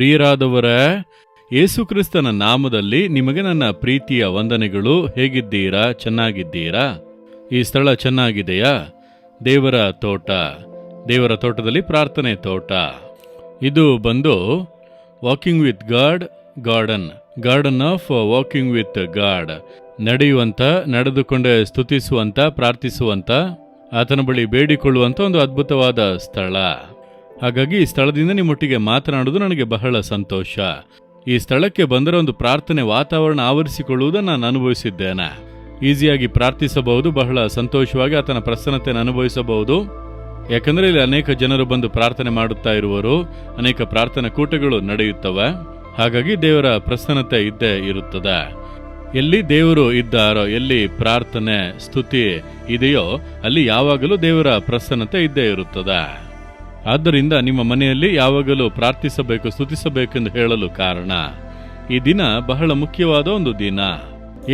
ಪ್ರಿಯರಾದವರೇ, ಯೇಸುಕ್ರಿಸ್ತನ ನಾಮದಲ್ಲಿ ನಿಮಗೆ ನನ್ನ ಪ್ರೀತಿಯ ವಂದನೆಗಳು. ಹೇಗಿದ್ದೀರಾ? ಚೆನ್ನಾಗಿದ್ದೀರಾ? ಈ ಸ್ಥಳ ಚೆನ್ನಾಗಿದೆಯಾ? ದೇವರ ತೋಟ, ದೇವರ ತೋಟದಲ್ಲಿ ಪ್ರಾರ್ಥನೆ ತೋಟ. ಇದು ಬಂದು walking with god garden of walking with god. ನಡೆಯುವಂಥ, ನಡೆದುಕೊಂಡೇ ಸ್ತುತಿಸುವಂಥ, ಪ್ರಾರ್ಥಿಸುವಂಥ, ಆತನ ಬಳಿ ಬೇಡಿಕೊಳ್ಳುವಂಥ ಒಂದು ಅದ್ಭುತವಾದ ಸ್ಥಳ. ಹಾಗಾಗಿ ಈ ಸ್ಥಳದಿಂದ ನಿಮ್ಮೊಟ್ಟಿಗೆ ಮಾತನಾಡುವುದು ನನಗೆ ಬಹಳ ಸಂತೋಷ. ಈ ಸ್ಥಳಕ್ಕೆ ಬಂದರೆ ಒಂದು ಪ್ರಾರ್ಥನೆ ವಾತಾವರಣ ಆವರಿಸಿಕೊಳ್ಳುವುದನ್ನು ನಾನು ಅನುಭವಿಸಿದ್ದೇನೆ. ಈಸಿಯಾಗಿ ಪ್ರಾರ್ಥಿಸಬಹುದು, ಬಹಳ ಸಂತೋಷವಾಗಿ ಆತನ ಪ್ರಸನ್ನತೆಯನ್ನು ಅನುಭವಿಸಬಹುದು. ಯಾಕಂದರೆ ಇಲ್ಲಿ ಅನೇಕ ಜನರು ಬಂದು ಪ್ರಾರ್ಥನೆ ಮಾಡುತ್ತಾ ಇರುವರು, ಅನೇಕ ಪ್ರಾರ್ಥನಾ ಕೂಟಗಳು ನಡೆಯುತ್ತವೆ. ಹಾಗಾಗಿ ದೇವರ ಪ್ರಸನ್ನತೆ ಇದ್ದೇ ಇರುತ್ತದೆ. ಎಲ್ಲಿ ದೇವರು ಇದ್ದಾರೋ, ಎಲ್ಲಿ ಪ್ರಾರ್ಥನೆ ಸ್ತುತಿ ಇದೆಯೋ ಅಲ್ಲಿ ಯಾವಾಗಲೂ ದೇವರ ಪ್ರಸನ್ನತೆ ಇದ್ದೇ ಇರುತ್ತದೆ. ಆದ್ದರಿಂದ ನಿಮ್ಮ ಮನೆಯಲ್ಲಿ ಯಾವಾಗಲೂ ಪ್ರಾರ್ಥಿಸಬೇಕು, ಸ್ತುತಿಸಬೇಕೆಂದು ಹೇಳಲು ಕಾರಣ, ಈ ದಿನ ಬಹಳ ಮುಖ್ಯವಾದ ಒಂದು ದಿನ.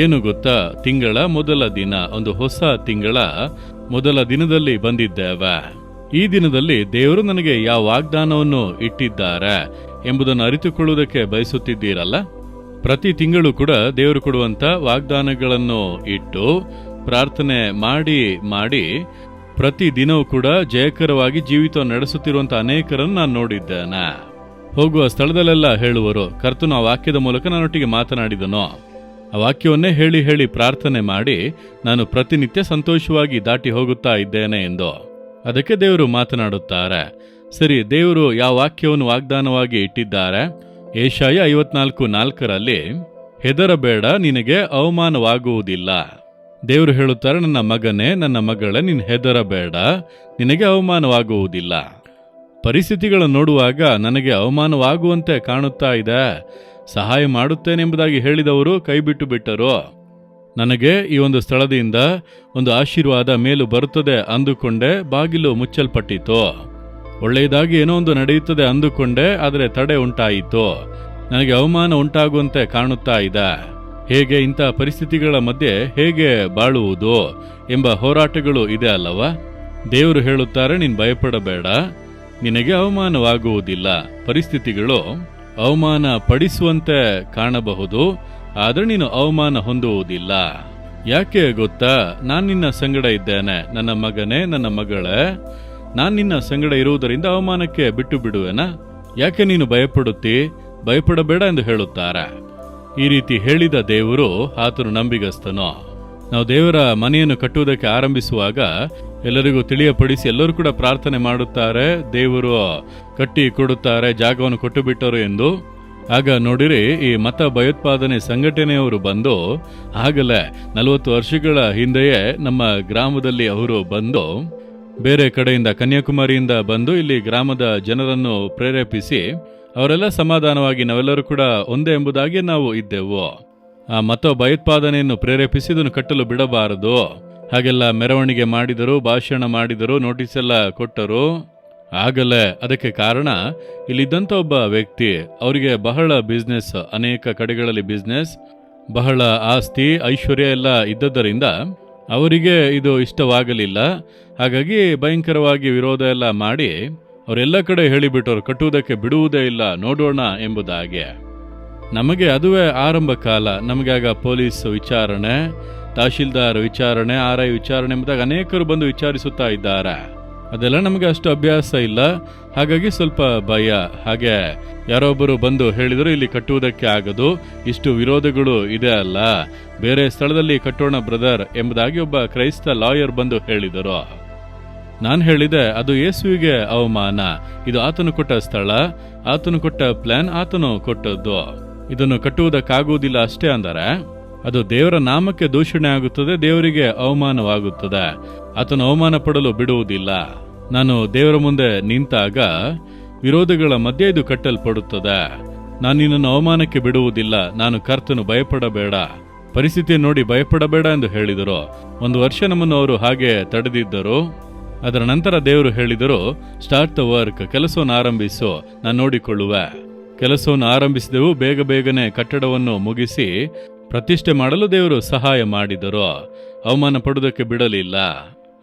ಏನು ಗೊತ್ತಾ? ತಿಂಗಳ ಮೊದಲ ದಿನ, ಒಂದು ಹೊಸ ತಿಂಗಳ ಮೊದಲ ದಿನದಲ್ಲಿ ಬಂದಿದ್ದೇವೆ. ಈ ದಿನದಲ್ಲಿ ದೇವರು ನನಗೆ ಯಾವ ವಾಗ್ದಾನವನ್ನು ಇಟ್ಟಿದ್ದಾರೆ ಎಂಬುದನ್ನು ಅರಿತುಕೊಳ್ಳುವುದಕ್ಕೆ ಬಯಸುತ್ತಿದ್ದೀರಲ್ಲ? ಪ್ರತಿ ತಿಂಗಳು ಕೂಡ ದೇವರು ಕೊಡುವಂಥ ವಾಗ್ದಾನಗಳನ್ನು ಇಟ್ಟು ಪ್ರಾರ್ಥನೆ ಮಾಡಿ ಪ್ರತಿ ದಿನವೂ ಕೂಡ ಜಯಕರವಾಗಿ ಜೀವಿತ ನಡೆಸುತ್ತಿರುವಂಥ ಅನೇಕರನ್ನು ನಾನು ನೋಡಿದ್ದೇನೆ. ಹೋಗುವ ಸ್ಥಳದಲ್ಲೆಲ್ಲ ಹೇಳುವರು, ಕರ್ತನು ಆ ವಾಕ್ಯದ ಮೂಲಕ ನನ್ನೊಟ್ಟಿಗೆ ಮಾತನಾಡಿದನು. ಆ ವಾಕ್ಯವನ್ನೇ ಹೇಳಿ ಪ್ರಾರ್ಥನೆ ಮಾಡಿ ನಾನು ಪ್ರತಿನಿತ್ಯ ಸಂತೋಷವಾಗಿ ದಾಟಿ ಹೋಗುತ್ತಾ ಇದ್ದೇನೆ ಎಂದು. ಅದಕ್ಕೆ ದೇವರು ಮಾತನಾಡುತ್ತಾರೆ. ಸರಿ, ದೇವರು ಯಾವ ವಾಕ್ಯವನ್ನು ವಾಗ್ದಾನವಾಗಿ ಇಟ್ಟಿದ್ದಾರೆ? ಯೆಶಾಯ 54:4 ಹೆದರಬೇಡ, ನಿನಗೆ ಅವಮಾನವಾಗುವುದಿಲ್ಲ. ದೇವರು ಹೇಳುತ್ತಾರೆ, ನನ್ನ ಮಗನೇ, ನನ್ನ ಮಗಳೇ, ನೀನು ಹೆದರಬೇಡ, ನಿನಗೆ ಅವಮಾನವಾಗುವುದಿಲ್ಲ. ಪರಿಸ್ಥಿತಿಗಳನ್ನು ನೋಡುವಾಗ ನನಗೆ ಅವಮಾನವಾಗುವಂತೆ ಕಾಣುತ್ತಾ ಇದೆ, ಸಹಾಯ ಮಾಡುತ್ತೇನೆಂಬುದಾಗಿ ಹೇಳಿದವರು ಕೈಬಿಟ್ಟು ಬಿಟ್ಟರು. ನನಗೆ ಈ ಒಂದು ಸ್ಥಳದಿಂದ ಒಂದು ಆಶೀರ್ವಾದ ಮೇಲು ಬರುತ್ತದೆ ಅಂದುಕೊಂಡೆ, ಬಾಗಿಲು ಮುಚ್ಚಲ್ಪಟ್ಟಿತು. ಒಳ್ಳೆಯದಾಗಿ ಏನೋ ಒಂದು ನಡೆಯುತ್ತದೆ ಅಂದುಕೊಂಡೆ, ಆದರೆ ತಡೆ ಉಂಟಾಯಿತು. ನನಗೆ ಅವಮಾನ ಉಂಟಾಗುವಂತೆ ಕಾಣುತ್ತಾ ಇದೆ. ಹೇಗೆ ಇಂಥ ಪರಿಸ್ಥಿತಿಗಳ ಮಧ್ಯೆ ಹೇಗೆ ಬಾಳುವುದು ಎಂಬ ಹೋರಾಟಗಳು ಇದೆ ಅಲ್ಲವ? ದೇವರು ಹೇಳುತ್ತಾರೆ, ನೀನು ಭಯಪಡಬೇಡ, ನಿನಗೆ ಅವಮಾನವಾಗುವುದಿಲ್ಲ. ಪರಿಸ್ಥಿತಿಗಳು ಅವಮಾನ ಪಡಿಸುವಂತೆ ಕಾಣಬಹುದು, ಆದರೆ ನೀನು ಅವಮಾನ ಹೊಂದುವುದಿಲ್ಲ. ಯಾಕೆ ಗೊತ್ತಾ? ನಾನು ನಿನ್ನ ಸಂಗಡ ಇದ್ದೇನೆ, ನನ್ನ ಮಗನೇ, ನನ್ನ ಮಗಳೇ, ನಾನು ನಿನ್ನ ಸಂಗಡ ಇರುವುದರಿಂದ ಅವಮಾನಕ್ಕೆ ಬಿಟ್ಟು ಬಿಡುವೆನಾ? ಯಾಕೆ ನೀನು ಭಯಪಡುತ್ತಿ? ಭಯಪಡಬೇಡ ಎಂದು ಹೇಳುತ್ತಾರೆ. ಈ ರೀತಿ ಹೇಳಿದ ದೇವರು ಆತನು ನಂಬಿಗಸ್ತನು. ನಾವು ದೇವರ ಮನೆಯನ್ನು ಕಟ್ಟುವುದಕ್ಕೆ ಆರಂಭಿಸುವಾಗ ಎಲ್ಲರಿಗೂ ತಿಳಿಯಪಡಿಸಿ ಎಲ್ಲರೂ ಕೂಡ ಪ್ರಾರ್ಥನೆ ಮಾಡುತ್ತಾರೆ, ದೇವರು ಕಟ್ಟಿ ಕೊಡುತ್ತಾರೆ, ಜಾಗವನ್ನು ಕೊಟ್ಟು ಬಿಟ್ಟರು ಎಂದು. ಆಗ ನೋಡಿರಿ, ಈ ಮತ ಭಯೋತ್ಪಾದನೆ ಸಂಘಟನೆಯವರು ಬಂದು ಆಗಲೇ 40 ವರ್ಷಗಳ ಹಿಂದೆಯೇ ನಮ್ಮ ಗ್ರಾಮದಲ್ಲಿ ಅವರು ಬಂದು ಬೇರೆ ಕಡೆಯಿಂದ ಕನ್ಯಾಕುಮಾರಿಯಿಂದ ಬಂದು ಇಲ್ಲಿ ಗ್ರಾಮದ ಜನರನ್ನು ಪ್ರೇರೇಪಿಸಿ ಅವರೆಲ್ಲ ಸಮಾಧಾನವಾಗಿ ನಾವೆಲ್ಲರೂ ಕೂಡ ಒಂದೇ ಎಂಬುದಾಗಿ ನಾವು ಇದ್ದೆವು. ಆ ಮತ ಭಯೋತ್ಪಾದನೆಯನ್ನು ಪ್ರೇರೇಪಿಸಿ ಇದನ್ನು ಕಟ್ಟಲು ಬಿಡಬಾರದು, ಹಾಗೆಲ್ಲ ಮೆರವಣಿಗೆ ಮಾಡಿದರು, ಭಾಷಣ ಮಾಡಿದರು, ನೋಟಿಸ್ ಎಲ್ಲ ಕೊಟ್ಟರು. ಆಗಲೇ ಅದಕ್ಕೆ ಕಾರಣ ಇಲ್ಲಿದ್ದಂಥ ಒಬ್ಬ ವ್ಯಕ್ತಿ, ಅವರಿಗೆ ಬಹಳ ಬಿಸ್ನೆಸ್, ಅನೇಕ ಕಡೆಗಳಲ್ಲಿ ಬಿಸ್ನೆಸ್, ಬಹಳ ಆಸ್ತಿ ಐಶ್ವರ್ಯ ಎಲ್ಲ ಇದ್ದದ್ದರಿಂದ ಅವರಿಗೆ ಇದು ಇಷ್ಟವಾಗಲಿಲ್ಲ. ಹಾಗಾಗಿ ಭಯಂಕರವಾಗಿ ವಿರೋಧ ಎಲ್ಲ ಮಾಡಿ ಅವರೆಲ್ಲ ಕಡೆ ಹೇಳಿಬಿಟ್ಟರು, ಕಟ್ಟುವುದಕ್ಕೆ ಬಿಡುವುದೇ ಇಲ್ಲ, ನೋಡೋಣ ಎಂಬುದಾಗಿ. ನಮಗೆ ಅದುವೇ ಆರಂಭ ಕಾಲ. ನಮಗೆ ಆಗ ಪೊಲೀಸ್ ವಿಚಾರಣೆ, ತಹಶೀಲ್ದಾರ್ ವಿಚಾರಣೆ, RI ವಿಚಾರಣೆ ಎಂಬುದಾಗಿ ಅನೇಕರು ಬಂದು ವಿಚಾರಿಸುತ್ತಾ ಇದ್ದಾರೆ. ಅದೆಲ್ಲ ನಮಗೆ ಅಷ್ಟು ಅಭ್ಯಾಸ ಇಲ್ಲ, ಹಾಗಾಗಿ ಸ್ವಲ್ಪ ಭಯ. ಹಾಗೆ ಯಾರೊಬ್ಬರು ಬಂದು ಹೇಳಿದರು, ಇಲ್ಲಿ ಕಟ್ಟುವುದಕ್ಕೆ ಆಗದು, ಇಷ್ಟು ವಿರೋಧಗಳು ಇದೆ ಅಲ್ಲ, ಬೇರೆ ಸ್ಥಳದಲ್ಲಿ ಕಟ್ಟೋಣ ಬ್ರದರ್ ಎಂಬುದಾಗಿ ಒಬ್ಬ ಕ್ರೈಸ್ತ ಲಾಯರ್ ಬಂದು ಹೇಳಿದರು. ನಾನು ಹೇಳಿದೆ, ಅದು ಯೇಸುವಿಗೆ ಅವಮಾನ. ಇದು ಆತನು ಕೊಟ್ಟ ಸ್ಥಳ, ಆತನು ಕೊಟ್ಟ ಪ್ಲಾನ್, ಆತನು ಕೊಟ್ಟದ್ದು. ಇದನ್ನು ಕಟ್ಟುವುದಕ್ಕಾಗುವುದಿಲ್ಲ ಅಷ್ಟೇ ಅಂದರೆ ಅದು ದೇವರ ನಾಮಕ್ಕೆ ದೂಷಣೆ ಆಗುತ್ತದೆ, ದೇವರಿಗೆ ಅವಮಾನವಾಗುತ್ತದೆ. ಆತನು ಅವಮಾನ ಪಡಲು ಬಿಡುವುದಿಲ್ಲ. ನಾನು ದೇವರ ಮುಂದೆ ನಿಂತಾಗ ವಿರೋಧಗಳ ಮಧ್ಯೆ ಇದು ಕಟ್ಟಲ್ಪಡುತ್ತದೆ. ನಾನು ನಿನ್ನನ್ನು ಅವಮಾನಕ್ಕೆ ಬಿಡುವುದಿಲ್ಲ, ನಾನು ಕರ್ತನು, ಭಯಪಡಬೇಡ, ಪರಿಸ್ಥಿತಿ ನೋಡಿ ಭಯಪಡಬೇಡ ಎಂದು ಹೇಳಿದರು. 1 ವರ್ಷ ನಮ್ಮನ್ನು ಅವರು ಹಾಗೆ ತಡೆದಿದ್ದರು. ಅದರ ನಂತರ ದೇವರು ಹೇಳಿದರು, ಸ್ಟಾರ್ಟ್ ದ ವರ್ಕ್, ಕೆಲಸವನ್ನು ಆರಂಭಿಸು, ನಾನು ನೋಡಿಕೊಳ್ಳುವೆ. ಕೆಲಸವನ್ನು ಆರಂಭಿಸಿದೆವು. ಬೇಗನೆ ಕಟ್ಟಡವನ್ನು ಮುಗಿಸಿ ಪ್ರತಿಷ್ಠೆ ಮಾಡಲು ದೇವರು ಸಹಾಯ ಮಾಡಿದರು. ಅವಮಾನ ಪಡುವುದಕ್ಕೆ ಬಿಡಲಿಲ್ಲ.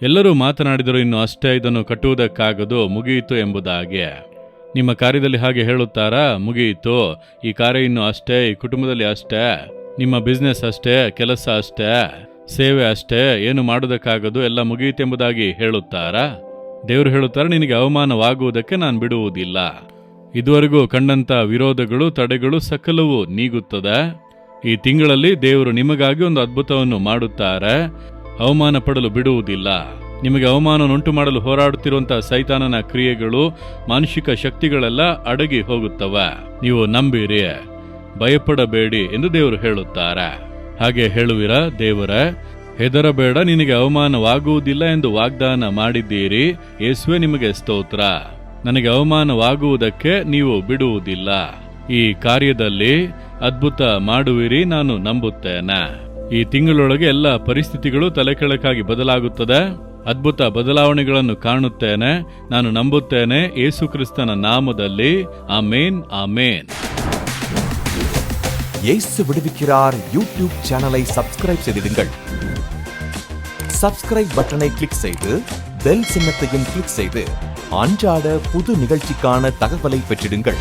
ಎಲ್ಲರೂ ಮಾತನಾಡಿದರು, ಇನ್ನು ಅಷ್ಟೇ, ಇದನ್ನು ಕಟ್ಟುವುದಕ್ಕಾಗದು, ಮುಗಿಯಿತು ಎಂಬುದಾಗಿ. ನಿಮ್ಮ ಕಾರ್ಯದಲ್ಲಿ ಹಾಗೆ ಹೇಳುತ್ತಾರಾ? ಮುಗಿಯಿತು, ಈ ಕಾರ್ಯ ಇನ್ನು ಅಷ್ಟೇ, ಈ ಕುಟುಂಬದಲ್ಲಿ ಅಷ್ಟೇ, ನಿಮ್ಮ ಬಿಸ್ನೆಸ್ ಅಷ್ಟೇ, ಕೆಲಸ ಅಷ್ಟೇ, ಸೇವೆ ಅಷ್ಟೇ, ಏನು ಮಾಡೋದಕ್ಕಾಗದು, ಎಲ್ಲ ಮುಗಿಯಿತೆಂಬುದಾಗಿ ಹೇಳುತ್ತಾರಾ? ದೇವರು ಹೇಳುತ್ತಾರೆ, ನಿನಗೆ ಅವಮಾನವಾಗುವುದಕ್ಕೆ ನಾನು ಬಿಡುವುದಿಲ್ಲ. ಇದುವರೆಗೂ ಕಂಡಂಥ ವಿರೋಧಗಳು, ತಡೆಗಳು ಸಕಲವೂ ನೀಗುತ್ತದೆ. ಈ ತಿಂಗಳಲ್ಲಿ ದೇವರು ನಿಮಗಾಗಿ ಒಂದು ಅದ್ಭುತವನ್ನು ಮಾಡುತ್ತಾರೆ. ಅವಮಾನ ಪಡಲು ಬಿಡುವುದಿಲ್ಲ. ನಿಮಗೆ ಅವಮಾನವನ್ನುಂಟು ಮಾಡಲು ಹೋರಾಡುತ್ತಿರುವಂತಹ ಸೈತಾನನ ಕ್ರಿಯೆಗಳು, ಮಾನಸಿಕ ಶಕ್ತಿಗಳೆಲ್ಲ ಅಡಗಿ ಹೋಗುತ್ತವೆ. ನೀವು ನಂಬಿರಿ, ಭಯಪಡಬೇಡಿ ಎಂದು ದೇವರು ಹೇಳುತ್ತಾರೆ. ಹಾಗೆ ಹೇಳುವಿರಾ? ದೇವರೇ, ಹೆದರಬೇಡ, ನಿನಗೆ ಅವಮಾನವಾಗುವುದಿಲ್ಲ ಎಂದು ವಾಗ್ದಾನ ಮಾಡಿದ್ದೀರಿ. ಯೇಸುವೆ, ನಿಮಗೆ ಸ್ತೋತ್ರ. ನನಗೆ ಅವಮಾನವಾಗುವುದಕ್ಕೆ ನೀವು ಬಿಡುವುದಿಲ್ಲ. ಈ ಕಾರ್ಯದಲ್ಲಿ ಅದ್ಭುತ ಮಾಡುವಿರಿ, ನಾನು ನಂಬುತ್ತೇನೆ. ಈ ತಿಂಗಳೊಳಗೆ ಎಲ್ಲ ಪರಿಸ್ಥಿತಿಗಳು ತಲೆಕೆಳಕಾಗಿ ಬದಲಾಗುತ್ತದೆ. ಅದ್ಭುತ ಬದಲಾವಣೆಗಳನ್ನು ಕಾಣುತ್ತೇನೆ, ನಾನು ನಂಬುತ್ತೇನೆ. ಯೇಸು ಕ್ರಿಸ್ತನ நாமದಲ್ಲಿ ஆமென், ஆமென். இயேசு விடுவிக்கிறார் யூடியூப் சேனலை சப்ஸ்கிரைப் செய்திடுங்கள். சப்ஸ்கிரைப் பட்டனை கிளிக் செய்து பெல் சின்னத்தையும் கிளிக் செய்து அன்றாட புது நிகழ்ச்சிக்கான தகவலை பெற்றிடுங்கள்.